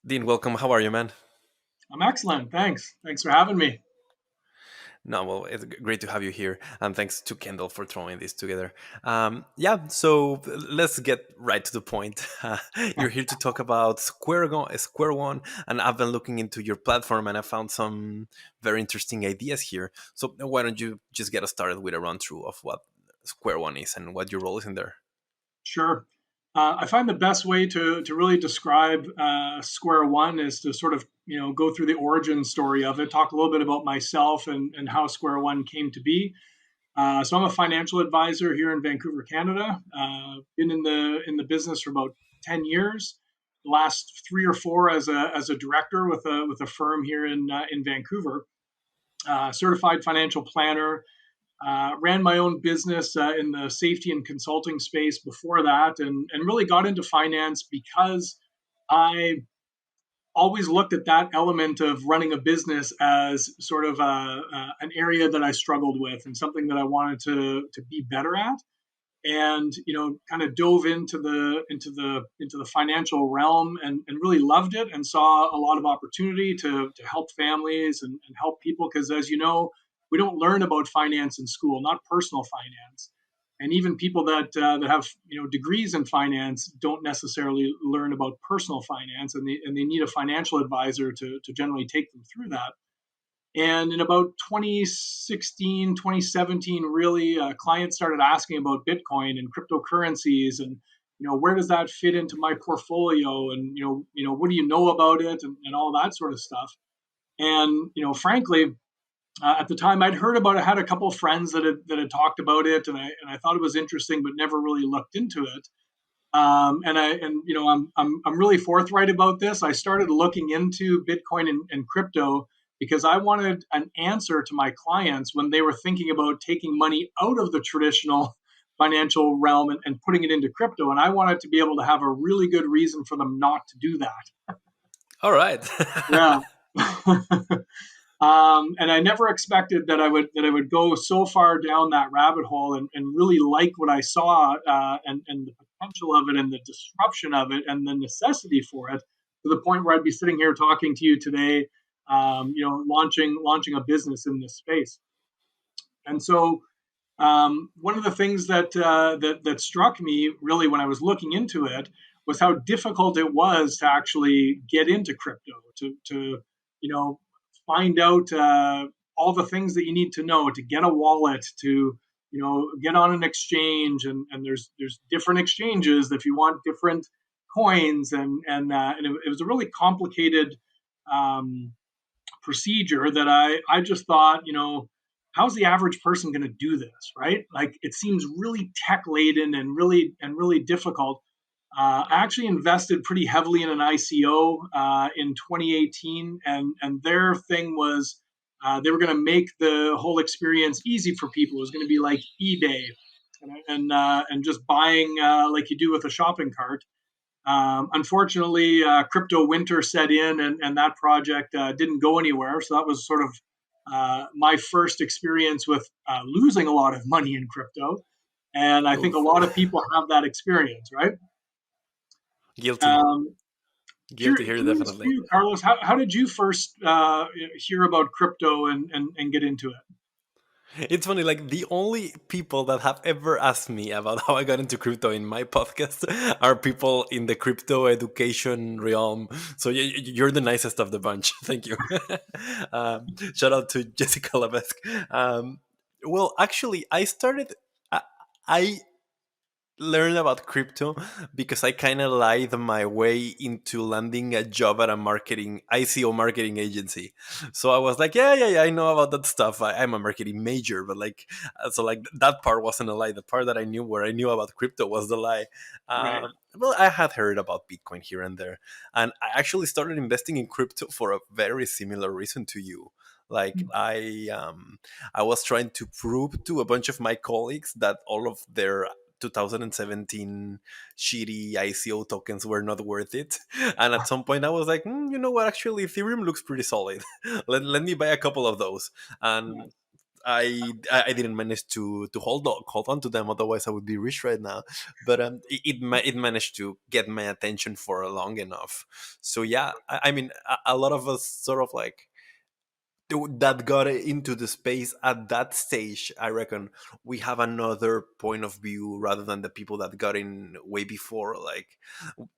Dean, welcome. How are you, man? I'm excellent. Thanks. Thanks for having me. No, well, it's great to have you here, and thanks to Kendall for throwing this together. Yeah, so let's get right to the point. You're here to talk about Square One, and I've been looking into your platform, and I found some very interesting ideas here. So why don't you just get us started with a run through of what Square One is and what your role is in there? Sure. I find the best way to really describe Square One is to sort of go through the origin story of it, talk a little bit about myself and how Square One came to be. So I'm a financial advisor here in Vancouver, Canada. Been in the business for about 10 years. The last three or four as a director with a firm here in Vancouver. Certified financial planner. Ran my own business in the safety and consulting space before that, and really got into finance because I always looked at that element of running a business as sort of an area that I struggled with and something that I wanted to be better at. And kind of dove into the financial realm and really loved it and saw a lot of opportunity to help families and help people because, as you know, we don't learn about finance in school, not personal finance. And even people that have degrees in finance don't necessarily learn about personal finance, and they need a financial advisor to generally take them through that. And in about 2016, 2017, really, clients started asking about Bitcoin and cryptocurrencies, and where does that fit into my portfolio, and what do you know about it, and all that sort of stuff. And frankly, at the time, I'd heard about it, had a couple of friends that had talked about it, and I thought it was interesting, but never really looked into it. I'm really forthright about this. I started looking into Bitcoin and crypto because I wanted an answer to my clients when they were thinking about taking money out of the traditional financial realm and putting it into crypto. And I wanted to be able to have a really good reason for them not to do that. All right. Yeah. And I never expected that I would go so far down that rabbit hole and really like what I saw, and the potential of it and the disruption of it and the necessity for it to the point where I'd be sitting here talking to you today, launching a business in this space. And so one of the things that struck me really when I was looking into it was how difficult it was to actually get into crypto, to find out all the things that you need to know to get a wallet, to get on an exchange, and there's different exchanges if you want different coins, and it was a really complicated um, procedure that I just thought, how's the average person going to do this, right? Like it seems really tech laden and really difficult. I actually invested pretty heavily in an ICO in 2018, and their thing was they were going to make the whole experience easy for people. It was going to be like eBay, and just buying like you do with a shopping cart. Unfortunately, crypto winter set in, and that project didn't go anywhere. So that was sort of my first experience with losing a lot of money in crypto. And I think a Oof. lot of people have that experience, right? Guilty. Um, Guilty here, curious for definitely. you, Carlos, how did you first hear about crypto and get into it? It's funny, like the only people that have ever asked me about how I got into crypto in my podcast are people in the crypto education realm. So you're the nicest of the bunch. Thank you. Shout out to Jessica Levesque. Well, actually, I learn about crypto because I kind of lied my way into landing a job at a marketing ICO marketing agency. So I was like, yeah, I know about that stuff. I'm a marketing major, but so like that part wasn't a lie. The part that I knew where I knew about crypto was the lie. Right. Well, I had heard about Bitcoin here and there, and I actually started investing in crypto for a very similar reason to you. Like I was trying to prove to a bunch of my colleagues that all of their 2017 shitty ICO tokens were not worth it. And at some point, I was like, you know what? Actually, Ethereum looks pretty solid. Let me buy a couple of those. And Right. I didn't manage to hold on to them. Otherwise, I would be rich right now. But it managed to get my attention for long enough. So yeah, I mean, a lot of us sort of like that got into the space at that stage. I reckon we have another point of view rather than the people that got in way before. Like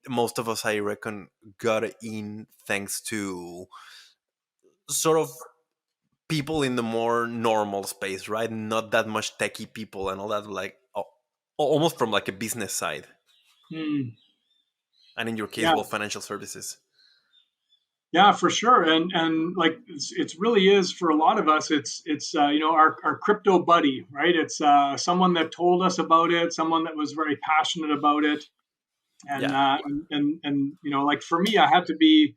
most of us, I reckon, got in thanks to sort of people in the more normal space, right? Not that much techie people and all that, like almost from like a business side. Hmm. And in your case, Yeah. well, financial services. Yeah, for sure, and like it's really is for a lot of us. It's our crypto buddy, right? It's someone that told us about it, someone that was very passionate about it, and Yeah. like for me, I had to be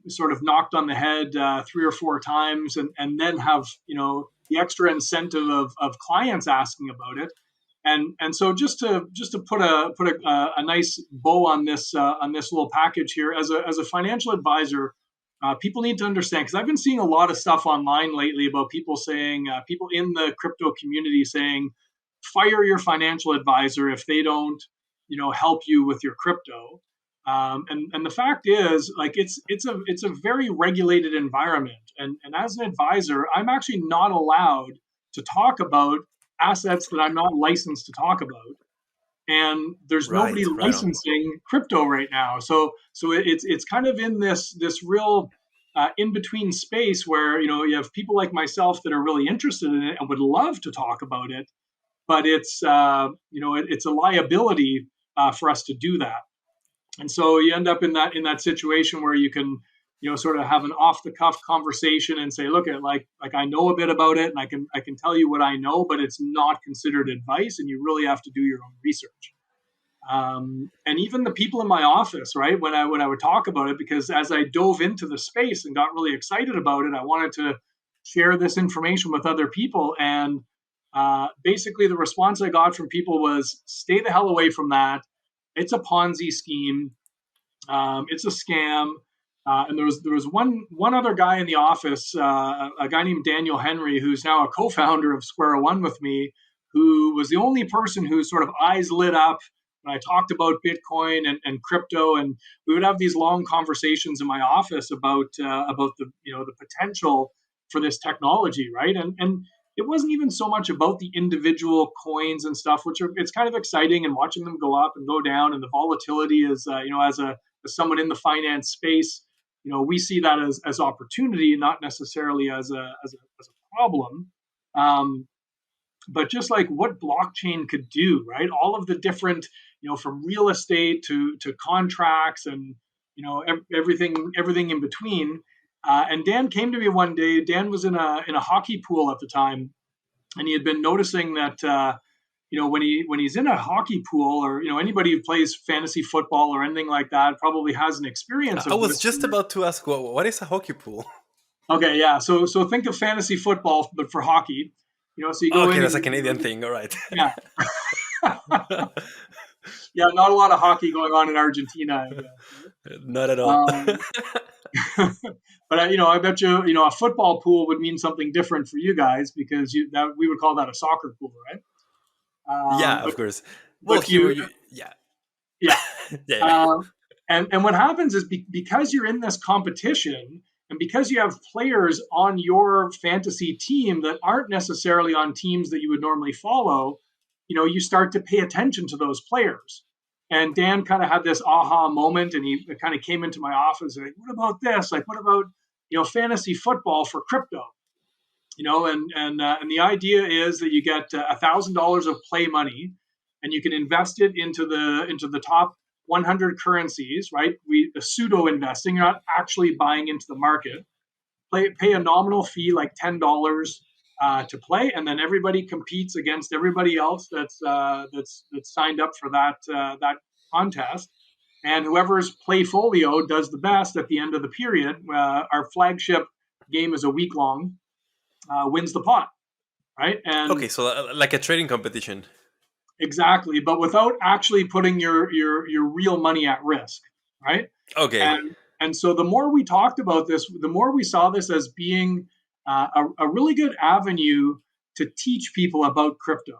sort of knocked on the head 3 or 4 times, and then have the extra incentive of clients asking about it, and so just to put a nice bow on this little package here as a financial advisor. People need to understand, because I've been seeing a lot of stuff online lately about people saying, people in the crypto community saying, fire your financial advisor if they don't help you with your crypto. And the fact is, like, it's a very regulated environment, and as an advisor, I'm actually not allowed to talk about assets that I'm not licensed to talk about, and there's nobody Right. Right on. licensing crypto right now. So it's kind of in this real in between space where you have people like myself that are really interested in it and would love to talk about it, but it's a liability for us to do that. And so you end up in that situation where you can sort of have an off the cuff conversation and say, look, at like I know a bit about it, and I can tell you what I know, but it's not considered advice, and you really have to do your own research. And even the people in my office, right, when I would talk about it, because as I dove into the space and got really excited about it, I wanted to share this information with other people. And basically, the response I got from people was, "Stay the hell away from that. It's a Ponzi scheme. It's a scam." And there was one other guy in the office, a guy named Daniel Henry, who's now a co-founder of SquareWon with me, who was the only person whose sort of eyes lit up when I talked about Bitcoin and crypto. And we would have these long conversations in my office about the potential for this technology, right? And it wasn't even so much about the individual coins and stuff, which it's kind of exciting, and watching them go up and go down, and the volatility is as someone in the finance space, we see that as opportunity, not necessarily as a problem. Um, but just like what blockchain could do, right? All of the different, from real estate to contracts, and everything in between. And Dan came to me one day. Dan was in a hockey pool at the time, and he had been noticing that when he's in a hockey pool, or anybody who plays fantasy football or anything like that probably has an experience I of was this. just about to ask, what is a hockey pool? Okay, yeah. So think of fantasy football, but for hockey. So you go Okay, in that's and a Canadian thing. All right. yeah, yeah. Not a lot of hockey going on in Argentina, I guess. Not at all. Um, but I bet a football pool would mean something different for you guys, because that we would call that a soccer pool, right? Yeah, But of course. Well, but here, you yeah, yeah. yeah. And what happens is, because you're in this competition, and because you have players on your fantasy team that aren't necessarily on teams that you would normally follow, you start to pay attention to those players. And Dan kind of had this aha moment, and he kind of came into my office like, what about this? Like, what about fantasy football for crypto? And the idea is that you get $1,000 of play money, and you can invest it into the top 100 currencies, right? We pseudo investing, you're not actually buying into the market. Pay a nominal fee like $10 to play, and then everybody competes against everybody else that's signed up for that contest. And whoever's playfolio does the best at the end of the period. Our flagship game is a week long, wins the pot, right? Okay, And so like a trading competition. exactly, but without actually putting your real money at risk, right? Okay. And so the more we talked about this, the more we saw this as being a really good avenue to teach people about crypto,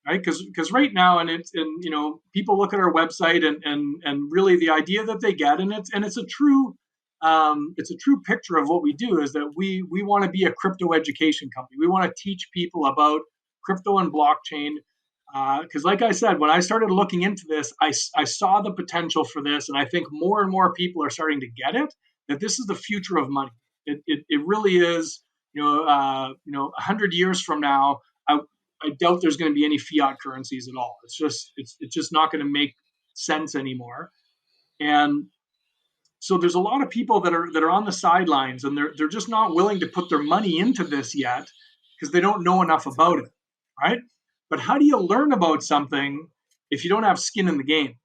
right? Because right now, people look at our website and really the idea that they get, and it's a true picture of what we do is that we want to be a crypto education company. We want to teach people about crypto and blockchain. Because, like I said, when I started looking into this, I saw the potential for this, and I think more and more people are starting to get it. That this is the future of money. It really is. 100 years from now, I doubt there's going to be any fiat currencies at all. It's just not going to make sense anymore. And so there's a lot of people that are on the sidelines, and they're just not willing to put their money into this yet because they don't know enough about it, right? But how do you learn about something if you don't have skin in the game,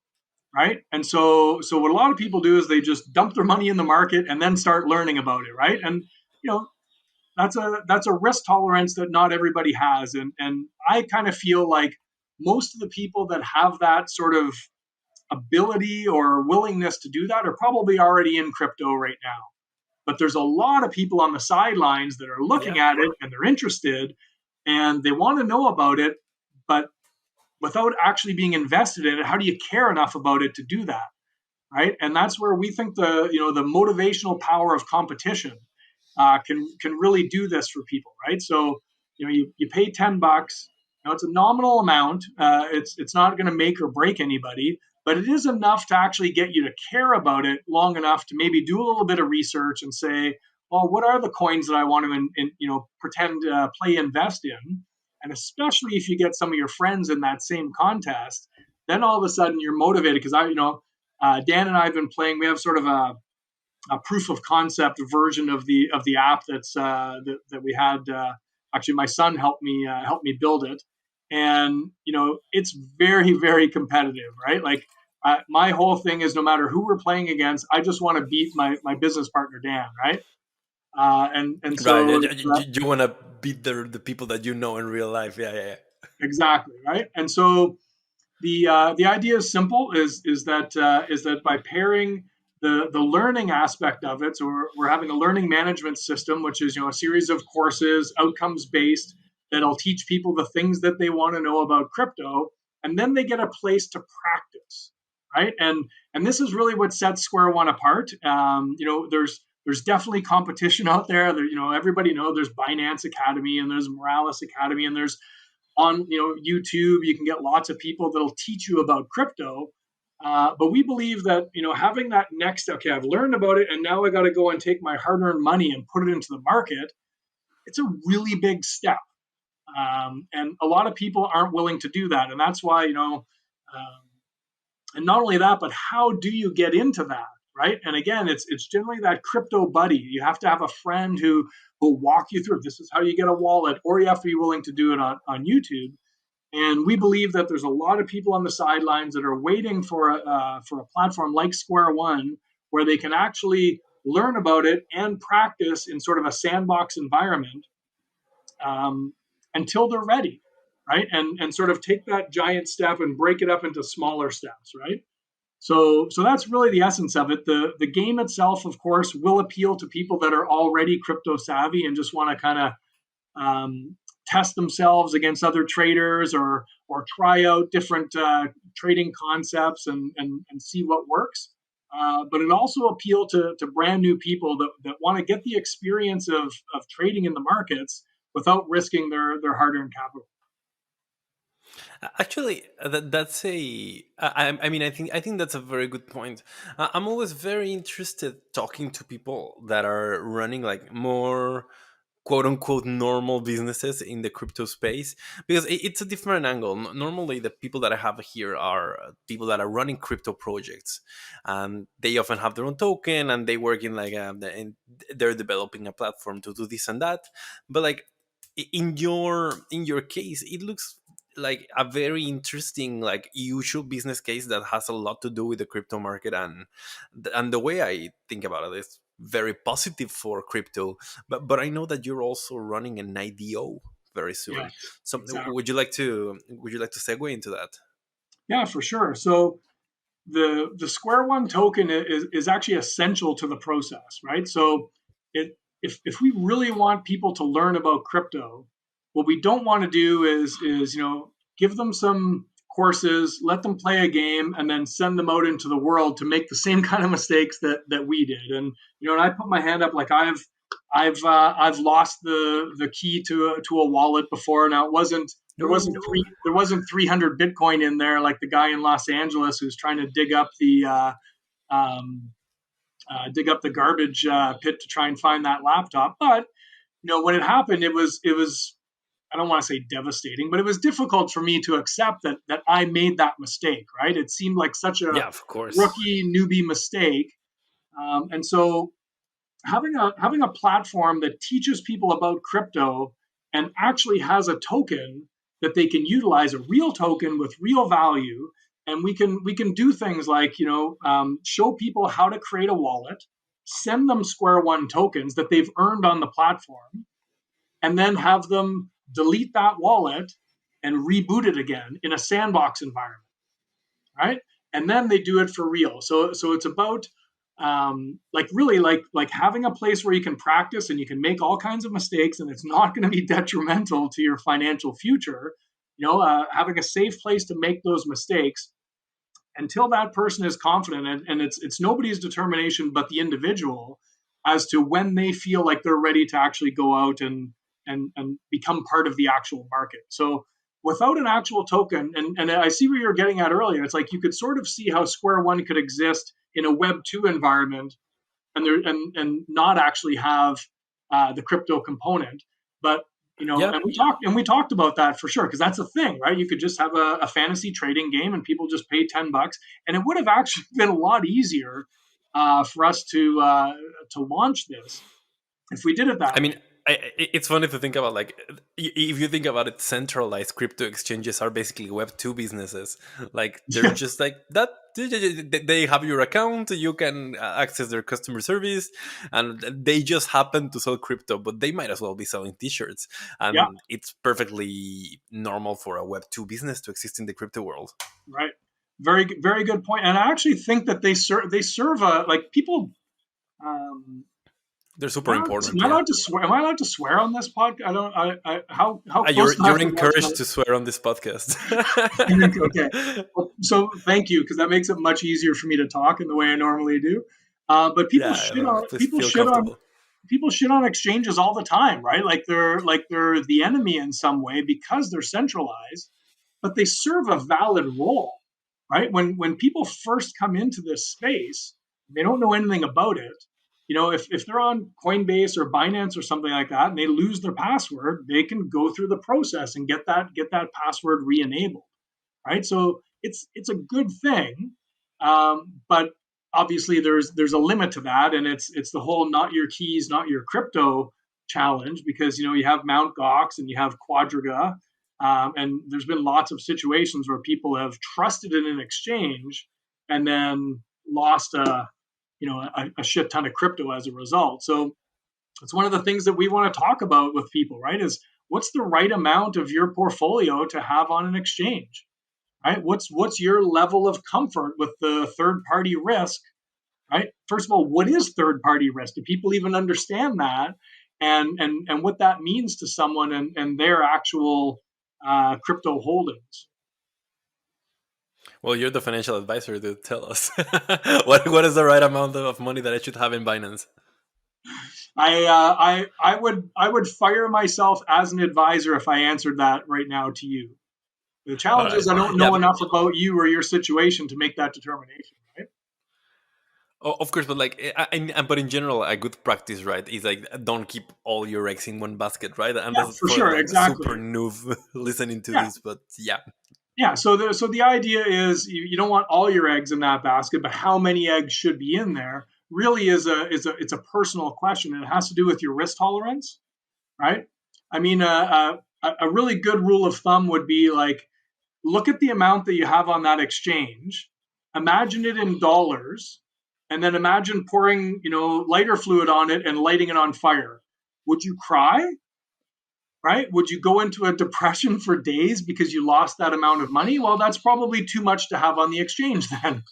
right? And so what a lot of people do is they just dump their money in the market and then start learning about it, right? And you know that's a risk tolerance that not everybody has, and I kind of feel like most of the people that have that sort of ability or willingness to do that are probably already in crypto right now. But there's a lot of people on the sidelines that are looking Yeah. at it and they're interested and they want to know about it, but without actually being invested in it, how do you care enough about it to do that? Right. And that's where we think the motivational power of competition can really do this for people. Right. So, you pay $10. It's a nominal amount. It's not going to make or break anybody, but it is enough to actually get you to care about it long enough to maybe do a little bit of research and say, well, what are the coins that I want to, pretend play invest in? And especially if you get some of your friends in that same contest, then all of a sudden you're motivated because Dan and I have been playing. We have sort of a proof of concept version of the app that we had. Actually, my son helped me build it, and it's very very competitive, right? Like my whole thing is no matter who we're playing against, I just want to beat my business partner Dan, right? And Right. so You want to beat the people that you know in real life. Yeah, yeah, exactly, right? And so the idea is simple is that by pairing the learning aspect of it, so we're having a learning management system, which is a series of courses, outcomes based, that'll teach people the things that they want to know about crypto, and then they get a place to practice, right? And this is really what sets SquareOne apart. There's definitely competition out there. Everybody knows there's Binance Academy and there's Morales Academy and there's on YouTube you can get lots of people that'll teach you about crypto, but we believe that having that next, okay, I've learned about it and now I got to go and take my hard-earned money and put it into the market. It's a really big step, and a lot of people aren't willing to do that, and that's why and not only that, but how do you get into that, right? And again, it's generally that crypto buddy. You have to have a friend who will walk you through, this is how you get a wallet, or you have to be willing to do it on YouTube. And we believe that there's a lot of people on the sidelines that are waiting for a platform like SquareOne where they can actually learn about it and practice in sort of a sandbox environment, until they're ready, right? And sort of take that giant step and break it up into smaller steps, right? So that's really the essence of it. The game itself, of course, will appeal to people that are already crypto savvy and just want to kind of test themselves against other traders or try out different trading concepts and see what works. But it also appeal to brand new people that want to get the experience of trading in the markets without risking their hard-earned capital. Actually, that's a. I mean, I think that's a very good point. I'm always very interested talking to people that are running like more quote unquote normal businesses in the crypto space because it's a different angle. Normally, the people that I have here are people that are running crypto projects, and they often have their own token and they work in like and they're developing a platform to do this and that. But like in your case, it looks like a very interesting like usual business case that has a lot to do with the crypto market, and the way I think about it is very positive for crypto. But I know that you're also running an IDO very soon. Yes, So exactly. would you like to segue into that? Yeah, for sure. So the Square One token is actually essential to the process, right? So it if we really want people to learn about crypto, what we don't want to do is give them some courses, let them play a game, and then send them out into the world to make the same kind of mistakes that we did. And I put my hand up, like I've lost the key to a wallet before. Now it wasn't No. there wasn't 300 Bitcoin in there like the guy in Los Angeles who's trying to um, dig up the garbage pit to try and find that laptop. But when it happened, it was I don't want to say devastating, but it was difficult for me to accept that I made that mistake. Right? It seemed like such a Yeah, of course. rookie newbie mistake, and so having a platform that teaches people about crypto and actually has a token that they can utilize, a real token with real value, and we can do things like show people how to create a wallet, send them SquareOne tokens that they've earned on the platform, and then have them delete that wallet and reboot it again in a sandbox environment, right? And then they do it for real. So it's about like really like having a place where you can practice and you can make all kinds of mistakes and it's not going to be detrimental to your financial future. Having a safe place to make those mistakes until that person is confident, and it's nobody's determination but the individual as to when they feel like they're ready to actually go out and become part of the actual market. So without an actual token, and I see where you're getting at earlier, it's like you could sort of see how SquareOne could exist in a Web 2 environment and not actually have the crypto component. But Yeah. and we talked about that for sure, because that's a thing, right? You could just have a fantasy trading game and people just pay $10, and it would have actually been a lot easier for us to launch this if we did it that I way. mean, it's funny to think about, like, if you think about it, centralized crypto exchanges are basically Web 2 businesses. Like, they're Yeah, just like that. They have your account, you can access their customer service, and they just happen to sell crypto, but they might as well be selling T-shirts. yeah, And it's perfectly normal for a Web 2 business to exist in the crypto world. right. Very good point. And I actually think that they serve a like people. Um, They're am super I allowed important, am I yeah. allowed to swear? Am I alled to swear on this podcast? I don't. How close do I You're have to watch my? encouraged to swear on this podcast. Okay. Well, so thank you, because that makes it much easier for me to talk in the way I normally do. But people Yeah, shit on please people feel shit on comfortable. people shit on exchanges all the time, right? Like they're the enemy in some way because they're centralized, but they serve a valid role, right? When people first come into this space, they don't know anything about it. If they're on Coinbase or Binance or something like that, and they lose their password, they can go through the process and get that password re-enabled, right? So it's a good thing, but obviously there's a limit to that, and it's the whole not your keys, not your crypto challenge, because you have Mount Gox and you have Quadriga, and there's been lots of situations where people have trusted in an exchange and then lost a shit ton of crypto as a result. So it's one of the things that we want to talk about with people, right? Is what's the right amount of your portfolio to have on an exchange, right? What's your level of comfort with the third party risk, right? First of all, what is third party risk? Do people even understand that, and what that means to someone and their actual crypto holdings? Well, you're the financial advisor to tell us what is the right amount of money that I should have in Binance. I would fire myself as an advisor if I answered that right now to you. The All challenge right. is I don't Yeah. know enough about you or your situation to make that determination, right? Of course, but like, but in general, a good practice, right, is like, don't keep all your eggs in one basket, right? And Yeah, that's for for sure, like a super exactly. noob listening to Yeah, this, but yeah. yeah. So the idea is you don't want all your eggs in that basket, but how many eggs should be in there really it's a personal question, and it has to do with your risk tolerance, right? I mean, a really good rule of thumb would be like look at the amount that you have on that exchange, imagine it in dollars, and then imagine pouring lighter fluid on it and lighting it on fire. Would you cry? Right? Would you go into a depression for days because you lost that amount of money? Well, that's probably too much to have on the exchange then.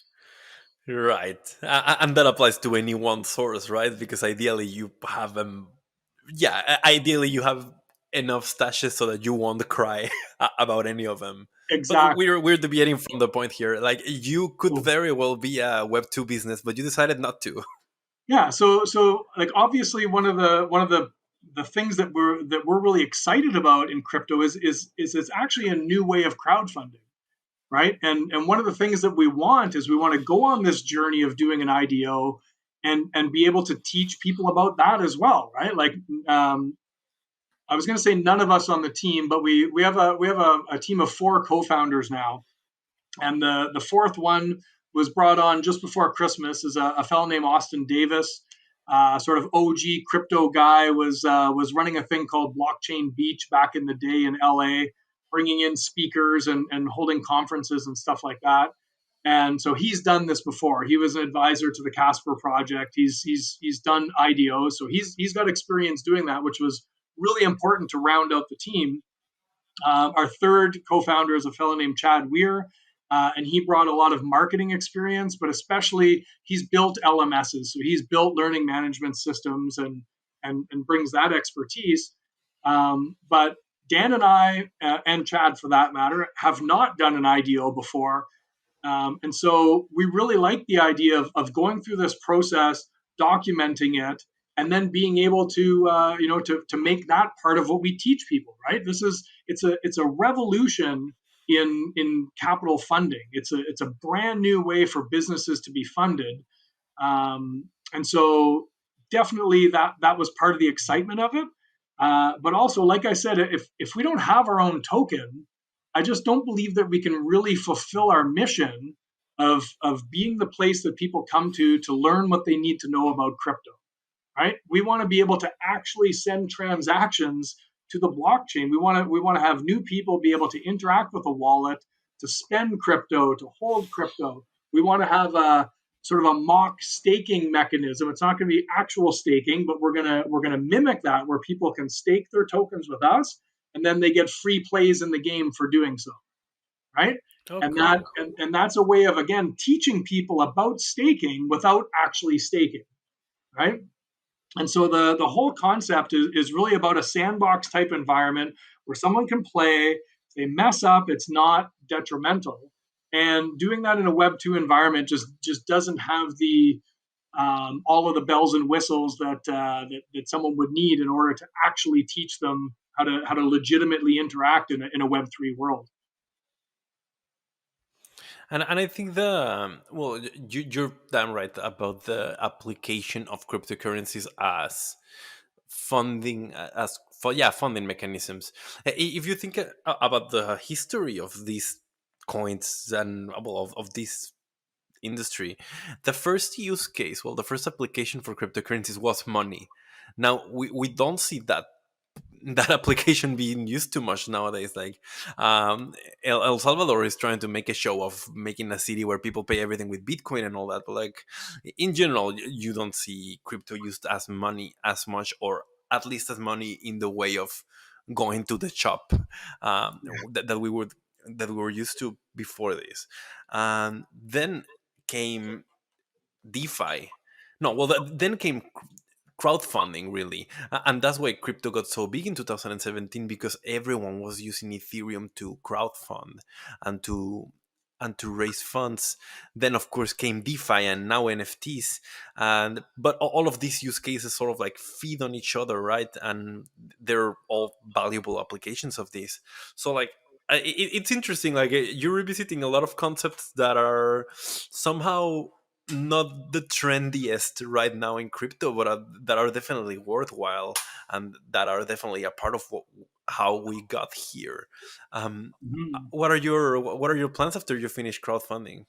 Right. And that applies to any one source, right? Because ideally you have them Yeah, ideally you have enough stashes so that you won't cry about any of them. But Exactly. we're deviating from the point here. Like you could So, very well be a Web 2 business, but you decided not to. yeah. So like obviously one of the things that we're really excited about in crypto is it's actually a new way of crowdfunding, right? And one of the things that we want is we want to go on this journey of doing an IDO and be able to teach people about that as well, right? Like I was going to say none of us on the team, but we have a team of four co-founders now, and the fourth one was brought on just before Christmas is a fellow named Austin Davis, sort of OG crypto guy, was running a thing called Blockchain Beach back in the day in LA, bringing in speakers and holding conferences and stuff like that. And so he's done this before. He was an advisor to the Casper project. He's done IDOs, so he's got experience doing that, which was really important to round out the team. Our third co-founder is a fellow named Chad Weir, and he brought a lot of marketing experience, but especially he's built LMSs, so he's built learning management systems and brings that expertise. But Dan and I, and Chad for that matter, have not done an IDO before, and so we really like the idea of going through this process, documenting it, and then being able to to make that part of what we teach people. Right? It's a revolution in capital funding. It's a brand new way for businesses to be funded, and so definitely that was part of the excitement of it. But also, like I said, if we don't have our own token, I just don't believe that we can really fulfill our mission of being the place that people come to learn what they need to know about crypto. Right? We want to be able to actually send transactions to the blockchain. We want to have new people be able to interact with a wallet, to spend crypto, to hold crypto. We want to have a sort of a mock staking mechanism. It's not going to be actual staking, but we're gonna mimic that where people can stake their tokens with us, and then they get free plays in the game for doing so. Right? Oh, And that cool. and that's a way of again teaching people about staking without actually staking. Right? And so the whole concept is really about a sandbox type environment where someone can play. If they mess up, it's not detrimental. And doing that in a Web 2 environment just doesn't have the all of the bells and whistles that someone would need in order to actually teach them how to legitimately interact in a Web 3 world. And I think well, you're damn right about the application of cryptocurrencies as funding, funding mechanisms. If you think about the history of these coins and well, of this industry, the first use case, well, the first application for cryptocurrencies was money. Now we don't see that application being used too much nowadays. Like El Salvador is trying to make a show of making a city where people pay everything with Bitcoin and all that. But like in general, you don't see crypto used as money as much, or at least as money in the way of going to the shop um, that we were used to before this. Then came DeFi. No, well, then came crowdfunding, really. And that's why crypto got so big in 2017, because everyone was using Ethereum to crowdfund and to raise funds. Then of course came DeFi and now NFTs. And but all of these use cases sort of like feed on each other, right? And they're all valuable applications of this. So like it's interesting, like you're revisiting a lot of concepts that are somehow not the trendiest right now in crypto, but that are definitely worthwhile and that are definitely a part of how we got here. Um, Mhm. what are your plans after you finish crowdfunding?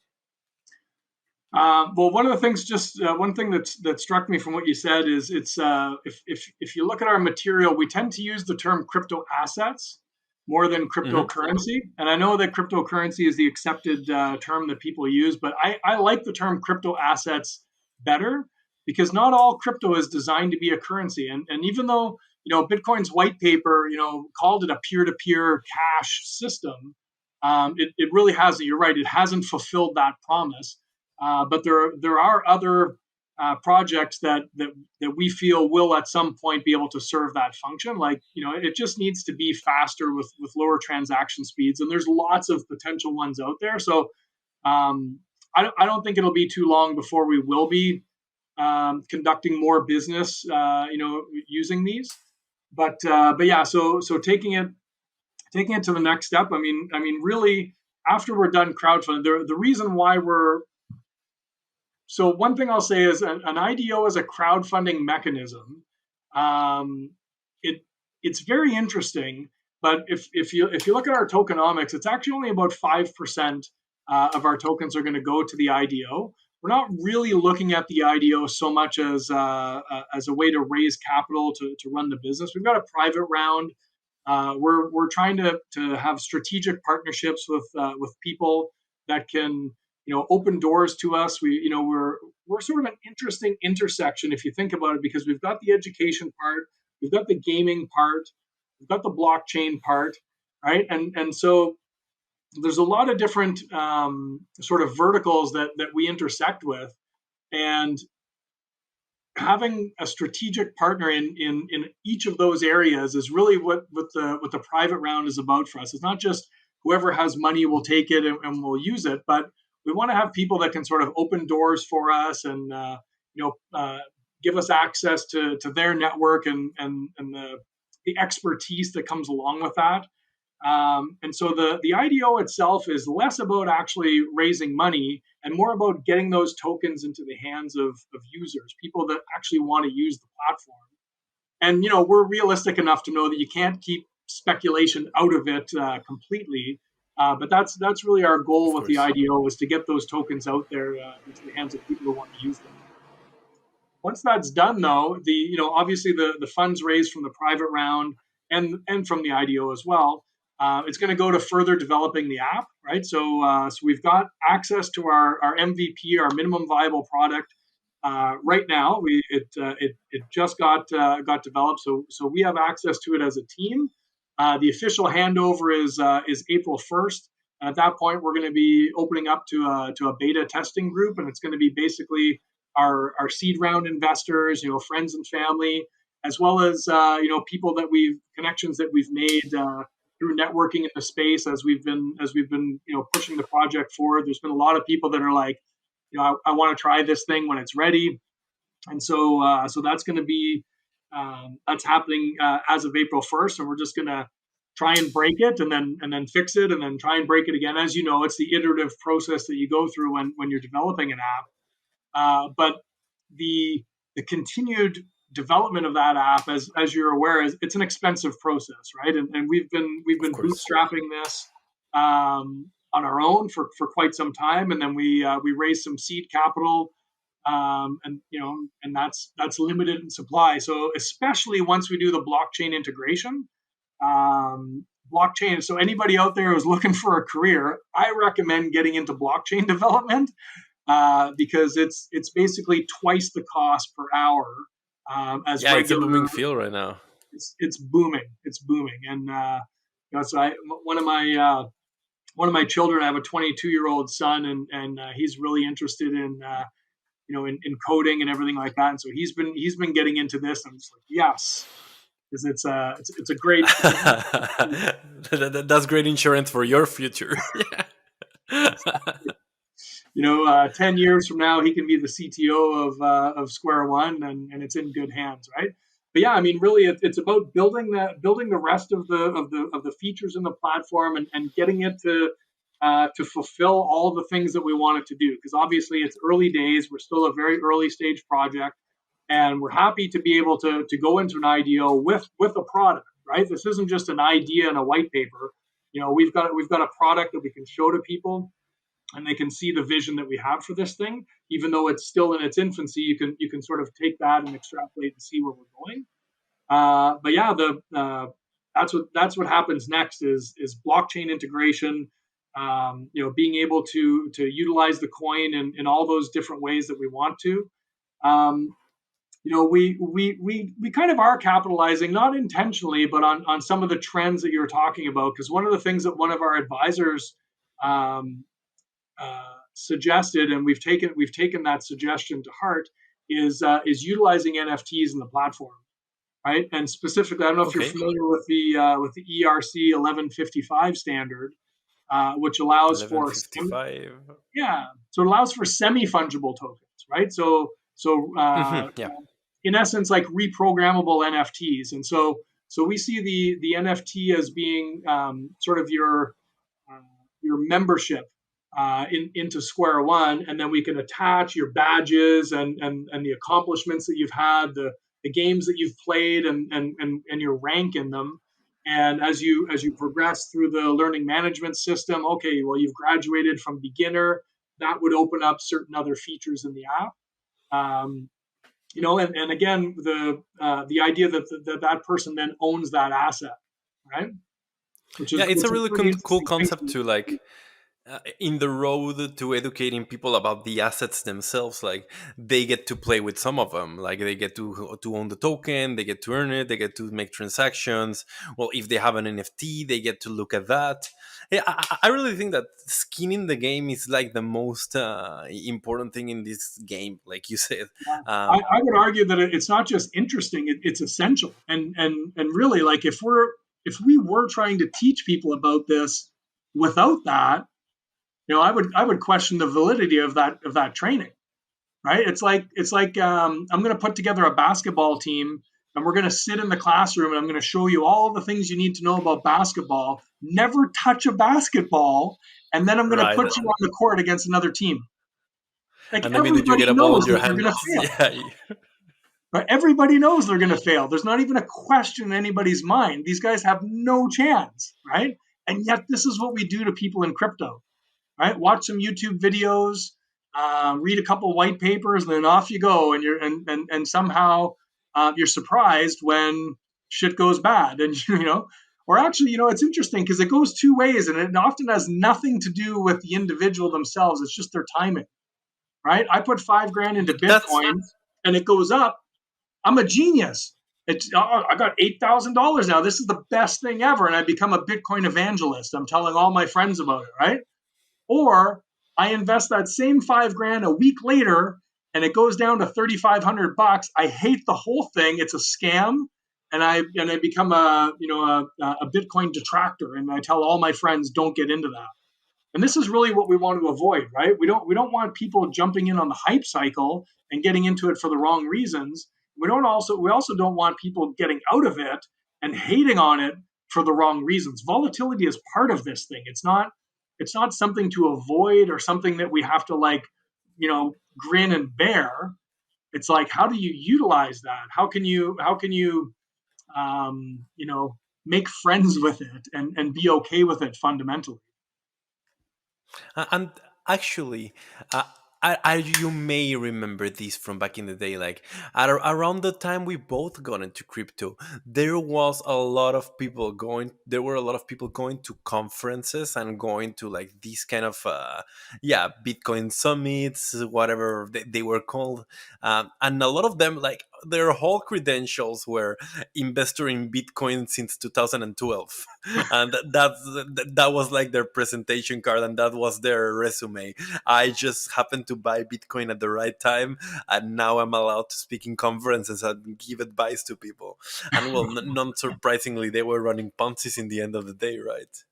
Well, one of the things, just one thing that struck me from what you said is it's if you look at our material, we tend to use the term crypto assets more than Hmm. cryptocurrency. And I know that cryptocurrency is the accepted term that people use, but I like the term crypto assets better because not all crypto is designed to be a currency. And even though Bitcoin's white paper called it a peer-to-peer cash system, it really hasn't. You're right, it hasn't fulfilled that promise. But there are other projects that we feel will at some point be able to serve that function. Like, it just needs to be faster with lower transaction speeds, and there's lots of potential ones out there. So I don't think it'll be too long before we will be conducting more business, using these. But yeah, so taking it to the next step. I mean, really, after we're done crowdfunding, the reason why we're so one thing I'll say is an IDO as a crowdfunding mechanism. Um, it's very interesting, but if you look at our tokenomics, it's actually only about 5% of our tokens are going to go to the IDO. We're not really looking at the IDO so much as a way to raise capital to run the business. We've got a private round. We're trying to have strategic partnerships with people that can open doors to us. We're sort of an interesting intersection if you think about it, because we've got the education part, we've got the gaming part, we've got the blockchain part, right? And so there's a lot of different sort of verticals that we intersect with, and having a strategic partner in each of those areas is really what the private round is about for us. It's not just whoever has money will take it and will use it, but we want to have people that can sort of open doors for us and give us access to their network and the expertise that comes along with that. And so the IDO itself is less about actually raising money and more about getting those tokens into the hands of users, people that actually want to use the platform. And we're realistic enough to know that you can't keep speculation out of it completely. But that's really our goal with the IDO, is to get those tokens out there into the hands of people who want to use them. Once that's done, though, obviously the funds raised from the private round and from the IDO as well, it's going to go to further developing the app, right? So we've got access to our MVP, our minimum viable product, right now. It just got developed, so we have access to it as a team. The official handover is April 1st. At that point, we're going to be opening up to a beta testing group, and it's going to be basically our seed round investors, friends and family, as well as people connections that we've made through networking in the space as we've been pushing the project forward. There's been a lot of people that are like, I want to try this thing when it's ready, and so that's going to be that's happening as of April 1st, and we're just going to try and break it and then fix it and then try and break it again. As you know, it's the iterative process that you go through when you're developing an app. But the continued development of that app, as you're aware, it's an expensive process, right? And we've been bootstrapping this on our own for quite some time, and then we raised some seed capital, and that's limited in supply. So especially once we do the blockchain integration, blockchain. So anybody out there who's looking for a career, I recommend getting into blockchain development. Because it's basically twice the cost per hour as regular. It's a booming field right now. It's booming. It's booming, and so one of my children, I have a 22-year-old son, and he's really interested in in coding and everything like that, and so he's been getting into this. And I'm just like, yes, because it's a great. That's great insurance for your future. 10 years from now, he can be the CTO of SquareWon, and it's in good hands, right? But yeah, I mean, really, it's about building the rest of the features in the platform and getting it to fulfill all the things that we want it to do. Because obviously, it's early days; we're still a very early stage project, and we're happy to be able to go into an IDO with a product, right? This isn't just an idea and a white paper. We've got a product that we can show to people, and they can see the vision that we have for this thing. Even though it's still in its infancy, you can sort of take that and extrapolate and see where we're going. But yeah, that's what happens next is blockchain integration. Being able to utilize the coin in all those different ways that we want to. We kind of are capitalizing, not intentionally, but on some of the trends that you're talking about. Because one of the things that one of our advisors suggested, and we've taken that suggestion to heart, is utilizing NFTs in the platform, right? And specifically, I don't know if you're Okay. familiar with the ERC 1155 standard, which allows for 1155. yeah, so it allows for semi fungible tokens, right? Yeah. In essence, like reprogrammable NFTs, and so we see the NFT as being sort of uh, your membership into SquareOne, and then we can attach your badges and the accomplishments that you've had, the games that you've played, and your rank in them. And as you progress through the learning management system, okay, well, you've graduated from beginner. That would open up certain other features in the app. Um, and again, the idea that person then owns that asset, right? Which Yeah, is it's a which is really pretty cool interesting thing concept to to like in the road to educating people about the assets themselves. Like they get to play with some of them, like they get to own the token, they get to earn it, they get to make transactions. Well, if they have an NFT, they get to look at that. Yeah, I really think that skin in the game is like the most important thing in this game, like you said. Yeah. um, I would argue that it's not just interesting; it's essential. And really, like if we were trying to teach people about this without that, I would question the validity of that training. Right? It's like I'm going to put together a basketball team, and we're going to sit in the classroom, and I'm going to show you all the things you need to know about basketball. Never touch a basketball, and then I'm going to right. put you on the court against another team. Like And the minute you everybody get a ball in knows your that they're hand, going to fail. yeah, Right? Everybody knows they're going to fail. There's not even a question in anybody's mind. These guys have no chance, right? And yet, this is what we do to people in crypto, right? Watch some YouTube videos, read a couple white papers, and then off you go. And somehow you're surprised when shit goes bad. And or actually, it's interesting because it goes two ways, and it often has nothing to do with the individual themselves. It's just their timing, right? I put 5 grand into that's Bitcoin, and it goes up. I'm a genius. I got $8,000 now. This is the best thing ever, and I become a Bitcoin evangelist. I'm telling all my friends about it, right? Or I invest that same 5 grand a week later, and it goes down to $3,500. I hate the whole thing. It's a scam, and I become a Bitcoin detractor, and I tell all my friends don't get into that. And this is really what we want to avoid, right? We don't want people jumping in on the hype cycle and getting into it for the wrong reasons. We also don't want people getting out of it and hating on it for the wrong reasons. Volatility is part of this thing. It's not something to avoid or something that we have to grin and bear. It's like, how do you utilize that? How can you make friends with it and be okay with it fundamentally? And actually, uh, you may remember this from back in the day. Like around the time we both got into crypto, there was a lot of people going. There were a lot of people going to conferences and going to like these kind of yeah, Bitcoin summits, whatever they were called, and a lot of them like their whole credentials were investor in Bitcoin since 2012. And that was like their presentation card, and that was their resume. I just happened to buy Bitcoin at the right time, and now I'm allowed to speak in conferences and give advice to people. And well, not surprisingly, they were running Ponzi's in the end of the day, right?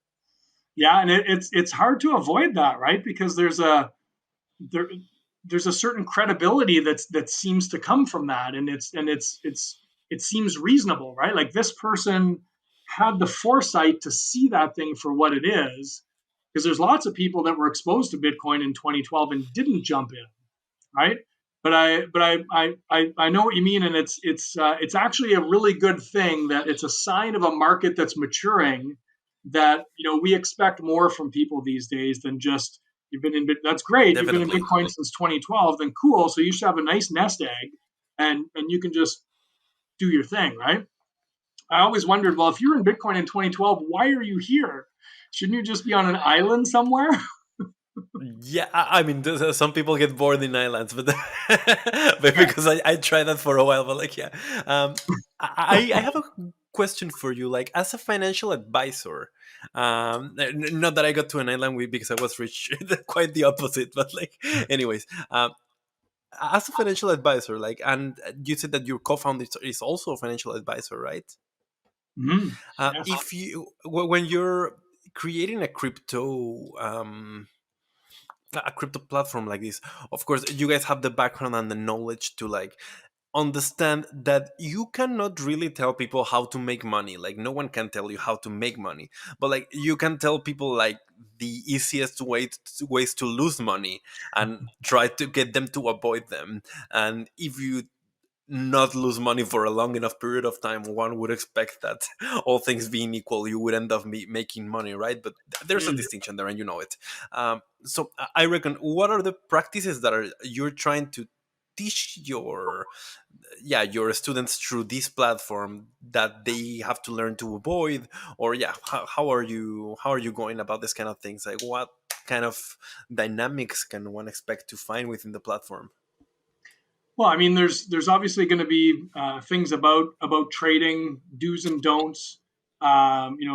Yeah, and it's hard to avoid that, right? Because there there's a certain credibility that seems to come from that, and it seems reasonable, right? Like this person had the foresight to see that thing for what it is, because there's lots of people that were exposed to Bitcoin in 2012 and didn't jump in, right? But I know what you mean, and it's actually a really good thing that it's a sign of a market that's maturing. That we expect more from people these days than just you've been in. That's great. You've been in Definitely. Bitcoin since 2012. Then cool. So you should have a nice nest egg, and you can just do your thing, right? I always wondered, well, if you're in Bitcoin in 2012, why are you here? Shouldn't you just be on an island somewhere? Yeah, I mean, some people get bored in islands, but but because I tried that for a while, but like, yeah, I have a question for you. Like, as a financial advisor, not that I got to an island with because I was rich, quite the opposite. But like, anyways, as a financial advisor, like, and you said that your co-founder is also a financial advisor, right? Mhm. Yes. If you when you're creating a crypto platform like this, of course you guys have the background and the knowledge to like understand that you cannot really tell people how to make money. Like, no one can tell you how to make money, but like you can tell people like the easiest ways to lose money and try to get them to avoid them. And if you not lose money for a long enough period of time, one would expect that all things being equal, you would end up making money, right? But there's a Mhm. distinction there, and you know it. So I reckon, what are the practices that are you're trying to teach your students through this platform that they have to learn to avoid? Or yeah, how are you going about this kind of things? Like, what kind of dynamics can one expect to find within the platform? Well, I mean, there's obviously going to be things about trading, do's and don'ts.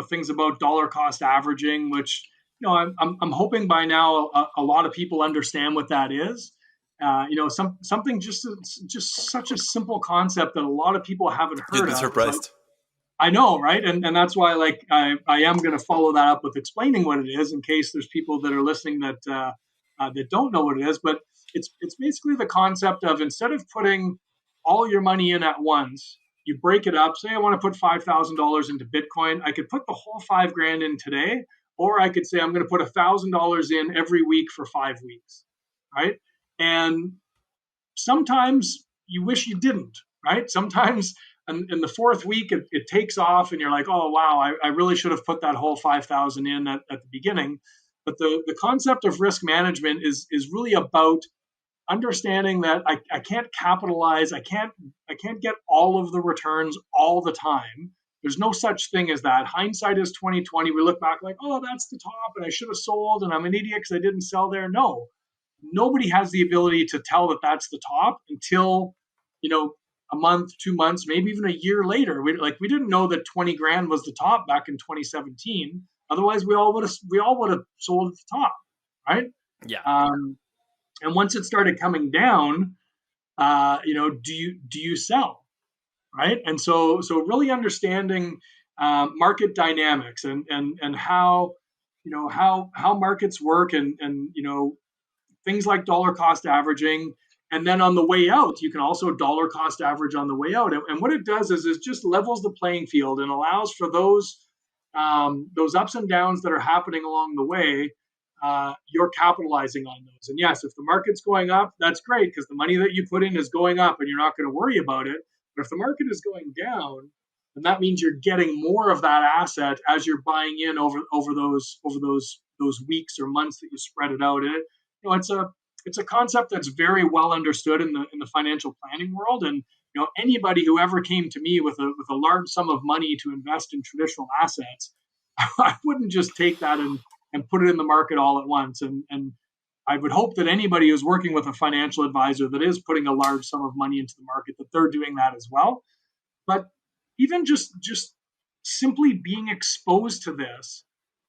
Things about dollar cost averaging, which I'm hoping by now a lot of people understand what that is. Something just such a simple concept that a lot of people haven't You'd heard be of is like surprised. I know, right? And that's why, like, I am going to follow that up with explaining what it is in case there's people that are listening that don't know what it is. But it's basically the concept of instead of putting all your money in at once, you break it up. Say I want to put $5,000 into Bitcoin, I could put the whole 5 grand in today, or I could say I'm going to put $1,000 in every week for 5 weeks, right? And sometimes you wish you didn't, right? Sometimes in the fourth week it takes off and you're like, oh wow, I really should have put that whole 5,000 in at the beginning. But the concept of risk management is really about understanding that I can't capitalize, I can't get all of the returns all the time. There's no such thing as that. Hindsight is 2020. We look back like, oh, that's the top, and I should have sold, and I'm an idiot because I didn't sell there. No, nobody has the ability to tell that that's the top until you know a month, 2 months, maybe even a year later. We didn't know that 20 grand was the top back in 2017. Otherwise, we all would have sold at the top, right? Yeah. Um, and once it started coming down, do you sell, right? And so really understanding market dynamics and how how markets work and things like dollar cost averaging. And then on the way out, you can also dollar cost average on the way out. And what it does is it just levels the playing field and allows for those ups and downs that are happening along the way. You're capitalizing on those. And yes, if the market's going up, that's great because the money that you put in is going up and you're not going to worry about it. But if the market is going down, then that means you're getting more of that asset as you're buying in over those weeks or months that you spread it out. And it's a concept that's very well understood in the financial planning world. And anybody who ever came to me with a large sum of money to invest in traditional assets, I wouldn't just take that and put it in the market all at once. And I would hope that anybody who's working with a financial advisor that is putting a large sum of money into the market, that they're doing that as well. But even just simply being exposed to this,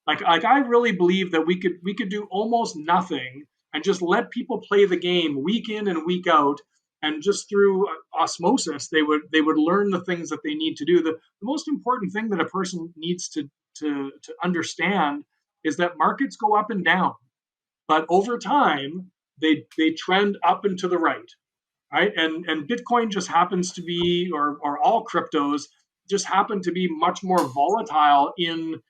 like I really believe that we could do almost nothing and just let people play the game week in and week out, and just through osmosis they would learn the things that they need to do. The most important thing that a person needs to understand is that markets go up and down, but over time they trend up and to the right, right? And Bitcoin just happens to be, or all cryptos just happen to be much more volatile in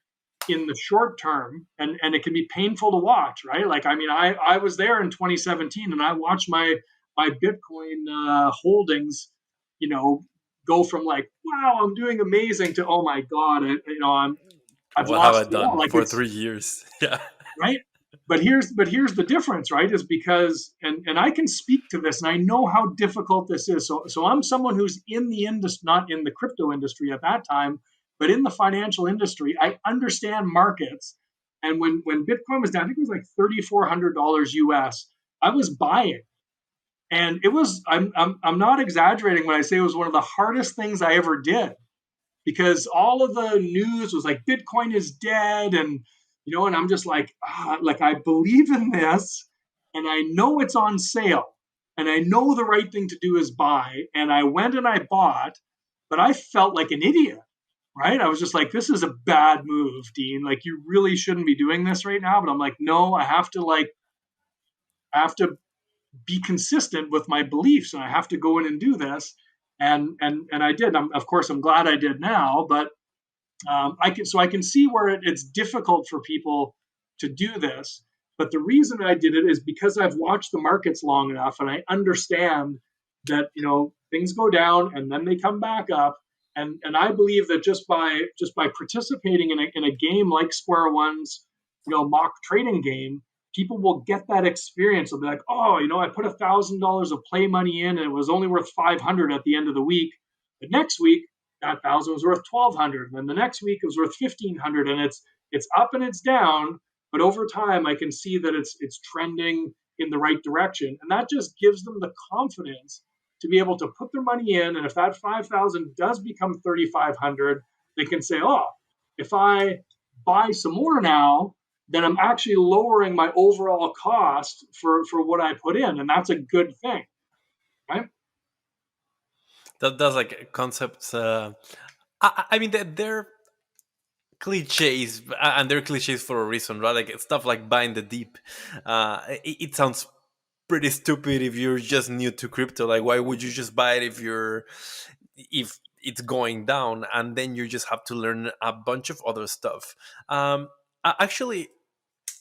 the short term, and it can be painful to watch, right? Like, I mean, I was there in 2017 and I watched my Bitcoin holdings, you know, go from like, wow, I'm doing amazing to, oh my God, I've What have I lost it all. done Like, for 3 years? Yeah. right. But here's the difference, right? Is because, and I can speak to this and I know how difficult this is. So I'm someone who's in the industry, not in the crypto industry at that time, but in the financial industry. I understand markets. And when Bitcoin was down, I think it was like $3,400 US, I was buying. And it was, I'm not exaggerating when I say it was one of the hardest things I ever did, because all of the news was like Bitcoin is dead, and and I'm just like, like, I believe in this, and I know it's on sale, and I know the right thing to do is buy, and I went and I bought, but I felt like an idiot, right? I was just like, this is a bad move, Dean. Like, you really shouldn't be doing this right now. But I'm like, no, I have to be consistent with my beliefs, and I have to go in and do this. And I did. Of course, I'm glad I did now, but I can see where it's difficult for people to do this. But the reason I did it is because I've watched the markets long enough, and I understand that things go down and then they come back up. And I believe that just by participating in a game like SquareOne's mock trading game, people will get that experience. They'll be like, oh, I put $1,000 of play money in, and it was only worth 500 at the end of the week. But next week, that thousand was worth 1,200, and then the next week it was worth 1,500, and it's up and it's down. But over time, I can see that it's trending in the right direction, and that just gives them the confidence to be able to put their money in. And if that 5,000 does become 3,500, they can say, oh, if I buy some more now, then I'm actually lowering my overall cost for what I put in, and that's a good thing, right? That's like concepts. I mean, they're cliches, and they're cliches for a reason, right? Like stuff like buying the deep. It sounds pretty stupid if you're just new to crypto. Like, why would you just buy it if it's going down, and then you just have to learn a bunch of other stuff. Actually,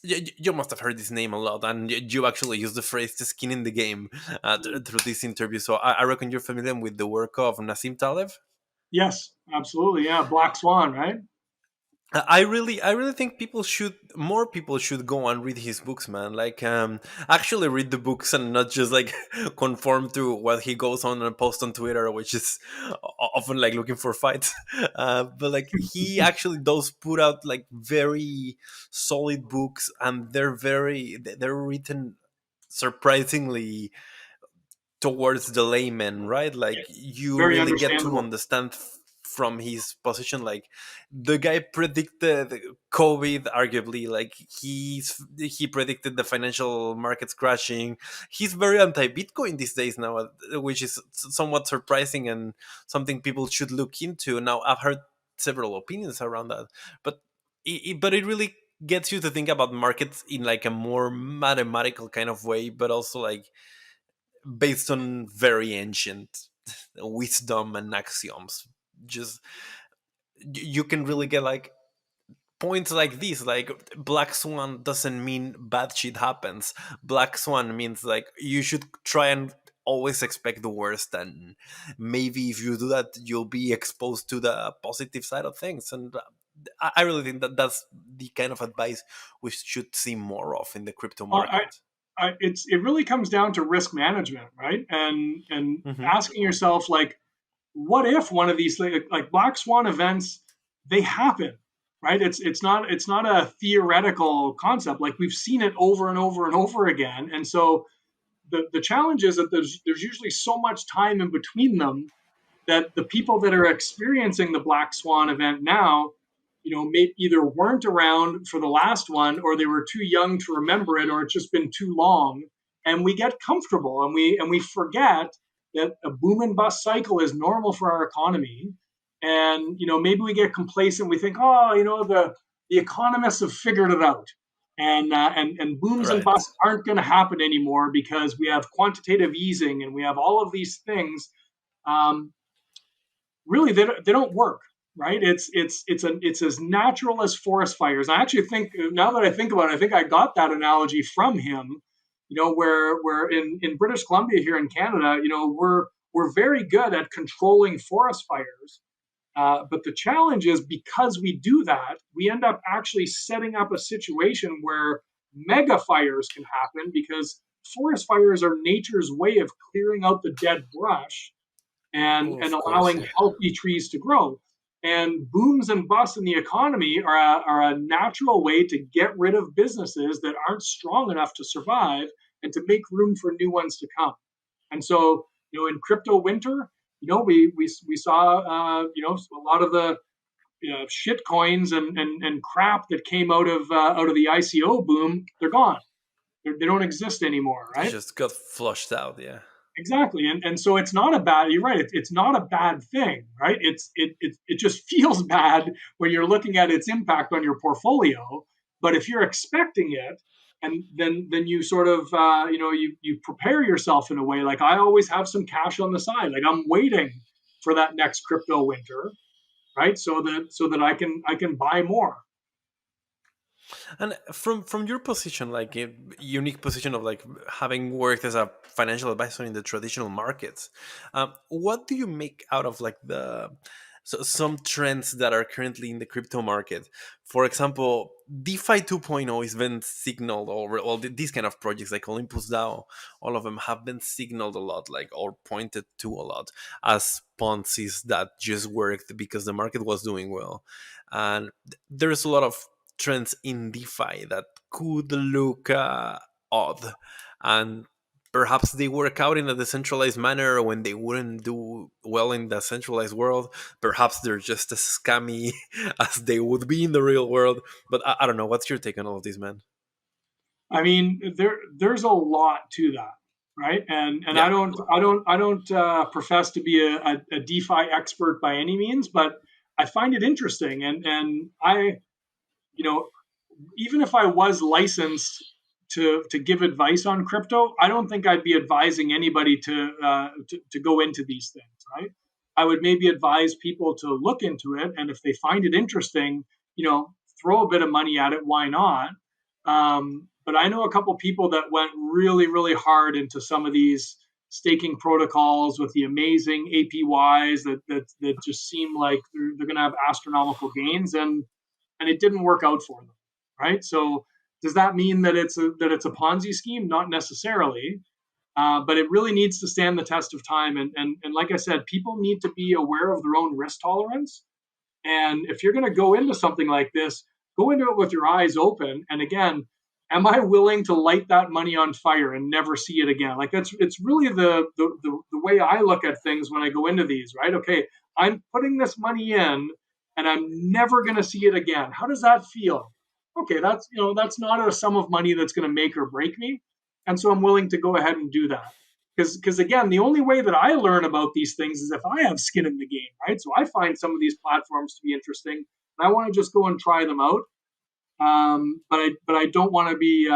you must have heard this name a lot, and you actually use the phrase "the skin in the game" through this interview. So I reckon you're familiar with the work of Nassim Taleb. Yes, absolutely. Yeah, Black Swan, right? I really think more people should go and read his books, man. Like, actually read the books and not just like conform to what he goes on and post on Twitter, which is often like looking for fights. But like, he actually does put out like very solid books, and they're written surprisingly towards the layman, right? Like, you Very really get to understandable. understand from his position. Like, the guy predicted COVID, arguably. Like, he predicted the financial markets crashing. He's very anti-Bitcoin these days now, which is somewhat surprising and something people should look into. Now, I've heard several opinions around that, but it really gets you to think about markets in like a more mathematical kind of way, but also like based on very ancient wisdom and axioms. Just you can really get like points like this, like black swan doesn't mean bad shit happens. Black swan means like you should try and always expect the worst, and maybe if you do that you'll be exposed to the positive side of things. And I really think that that's the kind of advice we should see more of in the crypto Well, market. it really comes down to risk management, right? And Hmm. asking yourself, like, what if one of these, like black swan events, they happen, right? It's not a theoretical concept. Like, we've seen it over and over and over again. And so the challenge is that there's usually so much time in between them that the people that are experiencing the black swan event now, may either weren't around for the last one, or they were too young to remember it, or it's just been too long, and we get comfortable, and we forget that a boom and bust cycle is normal for our economy. And maybe we get complacent. We think, oh, the economists have figured it out, and booms and Right. busts aren't going to happen anymore because we have quantitative easing and we have all of these things. Um, Really, they don't work, right? It's as natural as forest fires. I actually think, now that I think about it, I think I got that analogy from him. Where in British Columbia here in Canada, we're very good at controlling forest fires. But the challenge is, because we do that, we end up actually setting up a situation where mega fires can happen, because forest fires are nature's way of clearing out the dead brush and Of course, allowing yeah. healthy trees to grow. And booms and busts in the economy are a natural way to get rid of businesses that aren't strong enough to survive, and to make room for new ones to come. And so, in crypto winter, we saw, a lot of the shit coins and crap that came out of the ICO boom. They're gone. They don't exist anymore, It right? just got flushed out. Yeah. Exactly, and so it's not a bad. You're right. It's not a bad thing, right? It just feels bad when you're looking at its impact on your portfolio. But if you're expecting it, and then you sort of you prepare yourself in a way. Like I always have some cash on the side. Like I'm waiting for that next crypto winter, right? So that I can buy more. And from your position, like a unique position of like having worked as a financial advisor in the traditional markets, what do you make out of like the some trends that are currently in the crypto market? For example, DeFi 2.0 has been signaled, or all these kind of projects like Olympus DAO, all of them have been signaled a lot, like or pointed to a lot as Ponzi's that just worked because the market was doing well, and there's a lot of trends in DeFi that could look odd, and perhaps they work out in a decentralized manner when they wouldn't do well in the centralized world. Perhaps they're just as scammy as they would be in the real world. But I don't know. What's your take on all of this, man? I mean, there's a lot to that, right? And I Yeah. don't profess to be a DeFi expert by any means, but I find it interesting, and I you know even if I was licensed to give advice on crypto, I don't think I'd be advising anybody to go into these things, right? I would maybe advise people to look into it, and if they find it interesting, throw a bit of money at it. Why not? But I know a couple people that went really, really hard into some of these staking protocols with the amazing APYs that just seem like they're going to have astronomical gains, and it didn't work out for them, right? So does that mean that it's a Ponzi scheme? Not necessarily, but it really needs to stand the test of time. And like I said, people need to be aware of their own risk tolerance. And if you're going to go into something like this, go into it with your eyes open. And again, am I willing to light that money on fire and never see it again? Like it's really the way I look at things when I go into these, right? Okay, I'm putting this money in and I'm never going to see it again. How does that feel? Okay, that's not a sum of money that's going to make or break me, and so I'm willing to go ahead and do that. Because again, the only way that I learn about these things is if I have skin in the game, right? So I find some of these platforms to be interesting, and I want to just go and try them out. But I don't want to be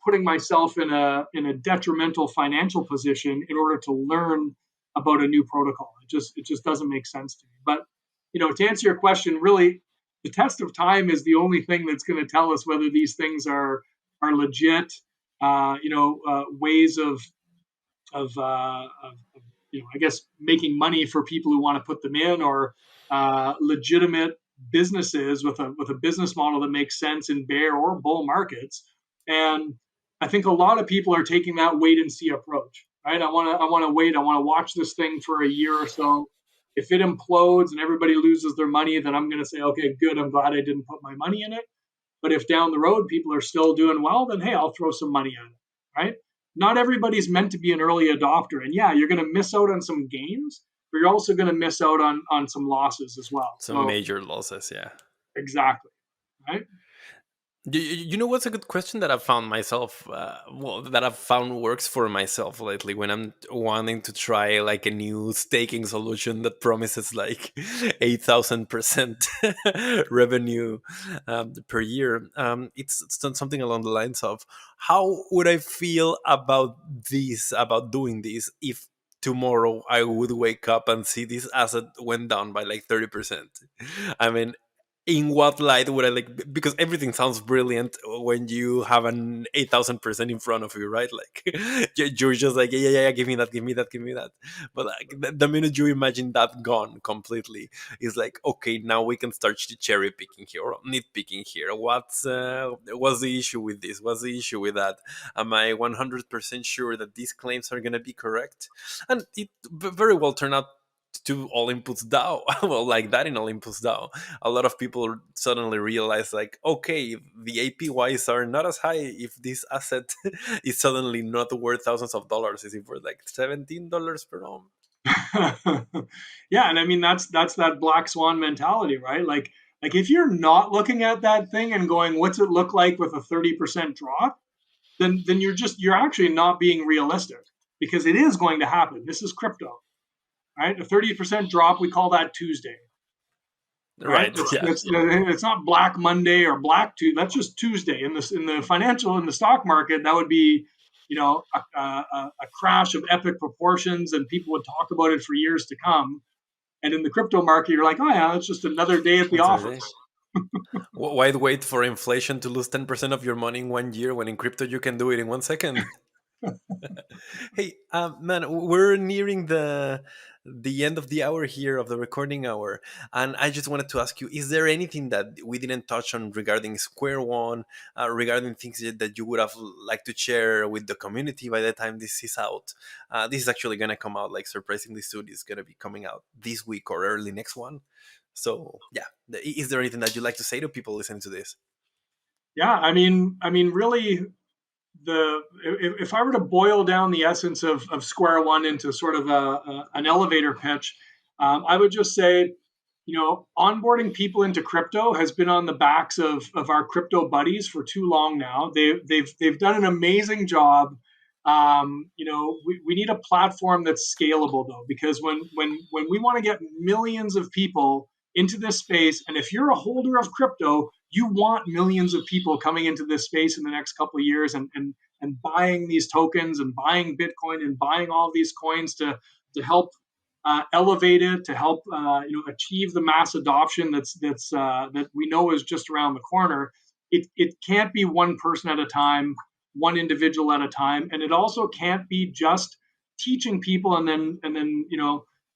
putting myself in a detrimental financial position in order to learn about a new protocol. It just doesn't make sense to me. But to answer your question, really, the test of time is the only thing that's going to tell us whether these things are legit. Ways of I guess making money for people who want to put them in, or legitimate businesses with a business model that makes sense in bear or bull markets. And I think a lot of people are taking that wait and see approach. Right? I want to wait. I want to watch this thing for a year or so. If it implodes and everybody loses their money, then I'm going to say, okay, good. I'm glad I didn't put my money in it. But if down the road people are still doing well, then hey, I'll throw some money at it, right? Not everybody's meant to be an early adopter, and yeah, you're going to miss out on some gains, but you're also going to miss out on some losses as well. Some So major losses. Yeah. exactly, right? You know what's a good question that I've found myself, that I've found works for myself lately when I'm wanting to try like a new staking solution that promises like 8,000% revenue per year. It's done something along the lines of how would I feel about about doing this if tomorrow I would wake up and see this asset went down by like 30%. I mean, in what light would I like, because everything sounds brilliant when you have an 8,000% in front of you, right? Like you're just like, yeah, give me that, give me that, give me that. But like the minute you imagine that gone completely, it's like, okay, now we can start cherry picking here or nitpicking here. What's the issue with this? What's the issue with that? Am I 100% sure that these claims are going to be correct? And it very well turned out to Olympus DAO. Well, like that in Olympus DAO, a lot of people suddenly realize, like, okay, the APYs are not as high if this asset is suddenly not worth thousands of dollars. Is it worth like $17 per ohm? Yeah, and I mean that's that black swan mentality, right? Like if you're not looking at that thing and going, what's it look like with a 30% drop? then you're actually not being realistic, because it is going to happen. This is crypto, right? A 30% drop, we call that Tuesday, right? Right. Yeah. It's not Black Monday or Black Tuesday. That's just Tuesday. In the financial, in the stock market, that would be, a crash of epic proportions, and people would talk about it for years to come. And in the crypto market, you're like, oh yeah, it's just another day at the That's everything. office. Why wait for inflation to lose 10% of your money in 1 year when in crypto you can do it in 1 second? Hey, man, we're nearing the end of the hour here of the recording hour, and I just wanted to ask you: is there anything that we didn't touch on regarding Square One, regarding things that you would have liked to share with the community by the time this is out? This is actually gonna come out like surprisingly soon. It's gonna be coming out this week or early next one. So yeah, is there anything that you'd like to say to people listening to this? Yeah, really, if I were to boil down the essence of Square One into sort of an elevator pitch, I would just say, onboarding people into crypto has been on the backs of our crypto buddies for too long now. They've done an amazing job. We need a platform that's scalable, though, because when we want to get millions of people into this space, and if you're a holder of crypto, you want millions of people coming into this space in the next couple of years, and buying these tokens and buying Bitcoin and buying all these coins to help elevate it, to help achieve the mass adoption that we know is just around the corner. It can't be one person at a time, one individual at a time, and it also can't be just teaching people and then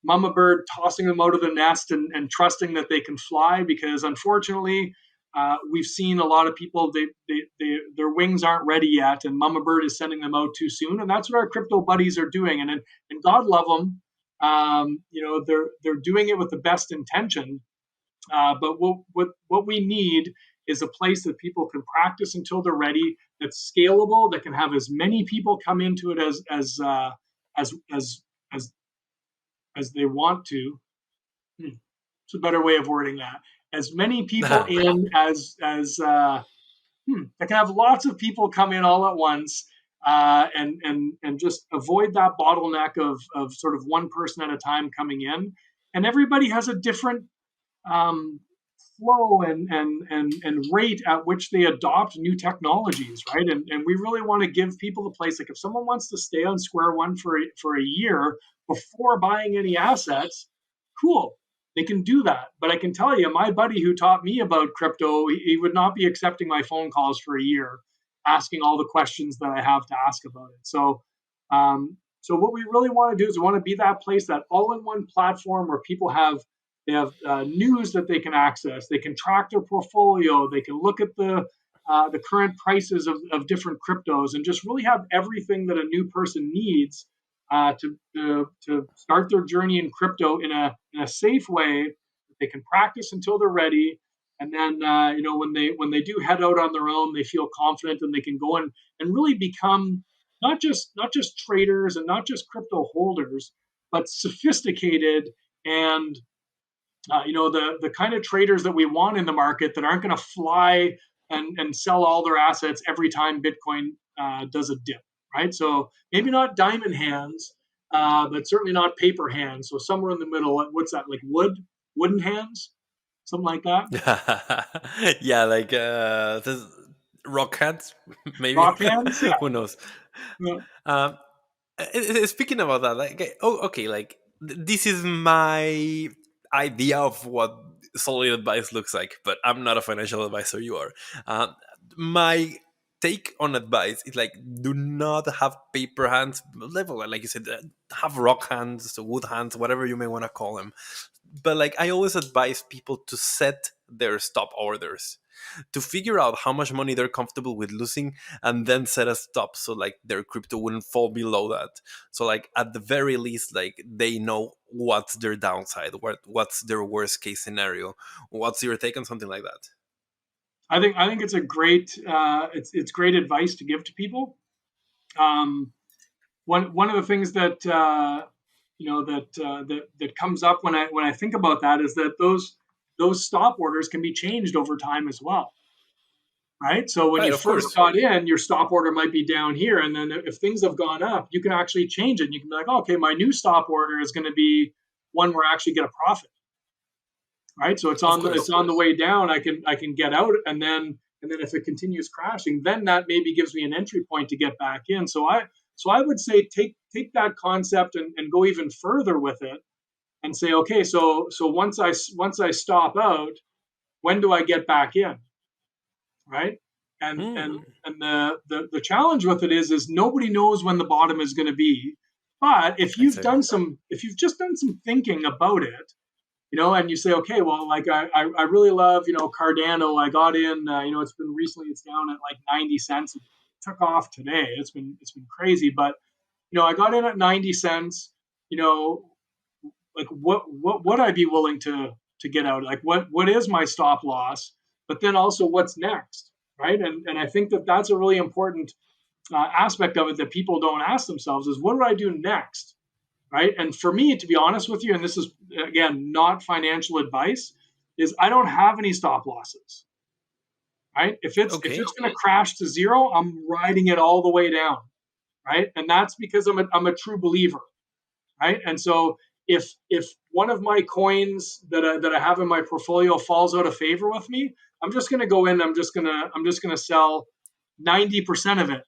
mama bird tossing them out of the nest and trusting that they can fly, because unfortunately we've seen a lot of people, their wings aren't ready yet, and mama bird is sending them out too soon, and that's what our crypto buddies are doing. And God love them, they're doing it with the best intention. But what we need is a place that people can practice until they're ready, that's scalable, that can have as many people come into it as as as they want to. It's a better way of wording that. As many people in that can have lots of people come in all at once, and just avoid that bottleneck of sort of one person at a time coming in, and everybody has a different um, flow and rate at which they adopt new technologies, right? And we really want to give people a place. Like if someone wants to stay on Square One for a year before buying any assets, cool, they can do that. But I can tell you, my buddy who taught me about crypto, he would not be accepting my phone calls for a year, asking all the questions that I have to ask about it. So what we really want to do is we want to be that place, that all-in-one platform where people have they have news that they can access. They can track their portfolio. They can look at the current prices of different cryptos, and just really have everything that a new person needs to start their journey in crypto in a safe way that they can practice until they're ready. And then when they do head out on their own, they feel confident, and they can go and really become not just traders and not just crypto holders, but sophisticated and the kind of traders that we want in the market, that aren't going to fly and sell all their assets every time Bitcoin does a dip, right? So maybe not diamond hands, but certainly not paper hands. So somewhere in the middle. What's that, like wooden hands, something like that? Yeah, like this rock hands, maybe. Rock hands, yeah. Who knows? Yeah. Um, Speaking about that, like, okay, like this is my idea of what solid advice looks like, but I'm not a financial advisor. You are. My take on advice is like, do not have paper hands level, like you said, have rock hands, wood hands, whatever you may want to call them. But like, I always advise people to set their stop orders, to figure out how much money they're comfortable with losing, and then set a stop so like their crypto wouldn't fall below that. So like at the very least, like they know what's their downside, what's their worst case scenario. What's your take on something like that? I think it's a great it's great advice to give to people. Um, one of the things that that comes up when I think about that is that those stop orders can be changed over time as well. right? So when Right, you of first course. got in, your stop order might be down here, and then if things have gone up, you can actually change it. And you can be like, oh, okay, my new stop order is going to be one where I actually get a profit, right? So Of it's course. on the way down. I can get out, and then if it continues crashing, then that maybe gives me an entry point to get back in. So I would say take that concept and go even further with it and say, okay, so once I stop out, when do I get back in, right? And and Hmm. and the challenge with it is nobody knows when the bottom is going to be. But Exactly. if you've just done some thinking about it, and you say, okay, well, like I really love, Cardano. I got in, it's been recently, it's down at like 90 cents. It took off today. It's been crazy, but I got in at 90 cents. You know, like what would I be willing to get out? Like what is my stop loss? But then also what's next, right? And I think that's a really important aspect of it that people don't ask themselves is what do I do next, right? And for me, to be honest with you, and this is again not financial advice, is I don't have any stop losses, right? If it's Okay. going to crash to zero, I'm riding it all the way down, right? And that's because I'm a true believer, right? And so if one of my coins that I have in my portfolio falls out of favor with me, I'm just going to go in. I'm just gonna sell 90% of it,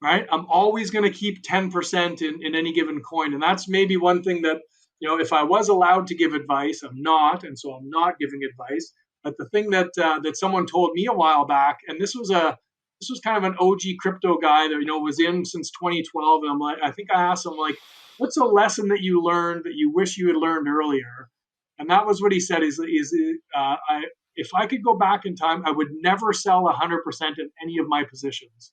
right? I'm always going to keep 10% in any given coin. And that's maybe one thing that, if I was allowed to give advice, I'm not. And so I'm not giving advice. But the thing that someone told me a while back, and this was kind of an OG crypto guy that, was in since 2012. And I'm like, I think I asked him, like, what's a lesson that you learned that you wish you had learned earlier? And that was what he said if I could go back in time, I would never sell 100% in any of my positions,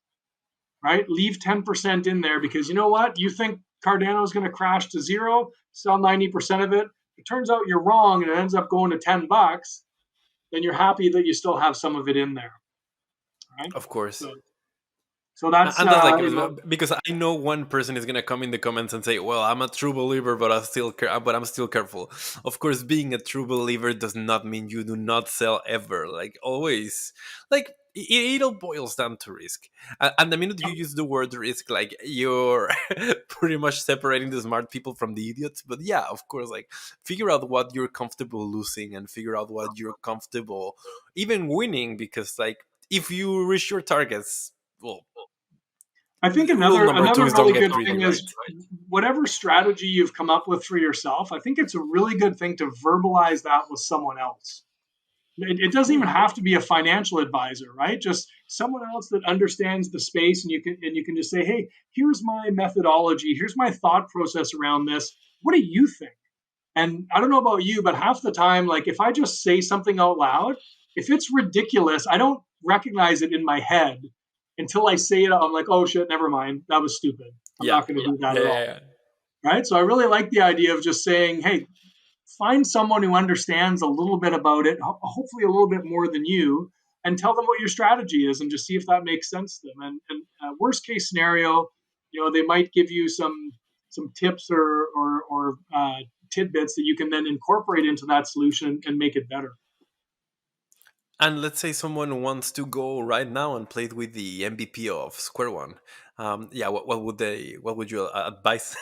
right? Leave 10% in there because you know what? You think Cardano is going to crash to zero, sell 90% of it. It turns out you're wrong and it ends up going to $10. Then you're happy that you still have some of it in there, right? Of course. So, so that's, And that's like because I know one person is gonna come in the comments and say, "Well, I'm a true believer, but I'm still careful." Of course, being a true believer does not mean you do not sell ever. Like always, like it all boils down to risk. And the minute you use the word risk, like you're pretty much separating the smart people from the idiots. But yeah, of course, like figure out what you're comfortable losing and figure out what you're comfortable even winning, because like if you reach your targets, well, I think rule another number two another is don't really get good greedy, thing right? is whatever strategy you've come up with for yourself. I think it's a really good thing to verbalize that with someone else. It doesn't even Hmm. have to be a financial advisor, right? Just someone else that understands the space, and you can just say, "Hey, here's my methodology. Here's my thought process around this. What do you think?" And I don't know about you, but half the time, like if I just say something out loud, if it's ridiculous, I don't recognize it in my head until I say it. I'm like, "Oh shit, never mind. That was stupid. I'm Yeah. not going to do that Yeah, at yeah, all." yeah. Right? So I really like the idea of just saying, "Hey, find someone who understands a little bit about it, hopefully a little bit more than you, and tell them what your strategy is, and just see if that makes sense to them." And worst case scenario, they might give you some tips or tidbits that you can then incorporate into that solution and make it better. And let's say someone wants to go right now and play with the MVP of SquareOn. Yeah, what would you advise?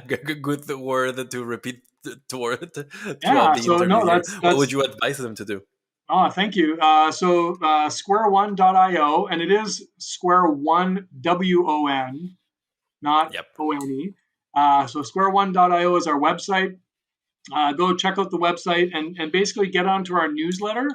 Good word to repeat toward throughout Yeah. the So interview no, here. What would that's you advise them to do? Oh, thank you. So SquareOne.io, and it is SquareOne WON, not Yep. ONE. So SquareOne.io is our website. Go check out the website and basically get onto our newsletter.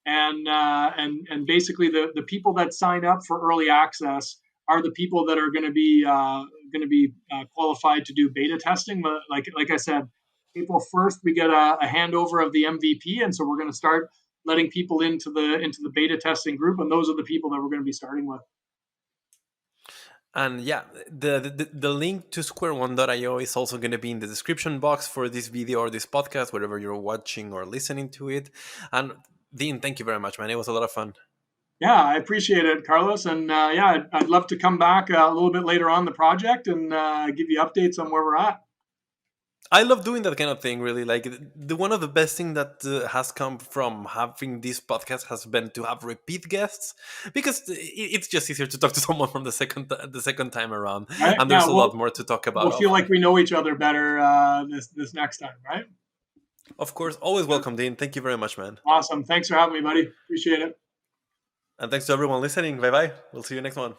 And basically the people that sign up for early access are the people that are going to be qualified to do beta testing. But like I said, April 1st we get a handover of the MVP, and so we're going to start letting people into the beta testing group, and those are the people that we're going to be starting with. And yeah, the link to SquareOne.io is also going to be in the description box for this video or this podcast, wherever you're watching or listening to it. And Dean, thank you very much, man. It was a lot of fun. Yeah, I appreciate it, Carlos. And yeah, I'd love to come back a little bit later on the project and give you updates on where we're at. I love doing that kind of thing. Really, like the one of the best thing that has come from having this podcast has been to have repeat guests, because it's just easier to talk to someone from the second time around, Right? and Yeah, there's a lot more to talk we'll about. feel like we know each other better this next time, right? Of course, always Yeah. welcome, Dean. Thank you very much, man. Awesome. Thanks for having me, buddy. Appreciate it. And thanks to everyone listening. Bye bye. We'll see you next one.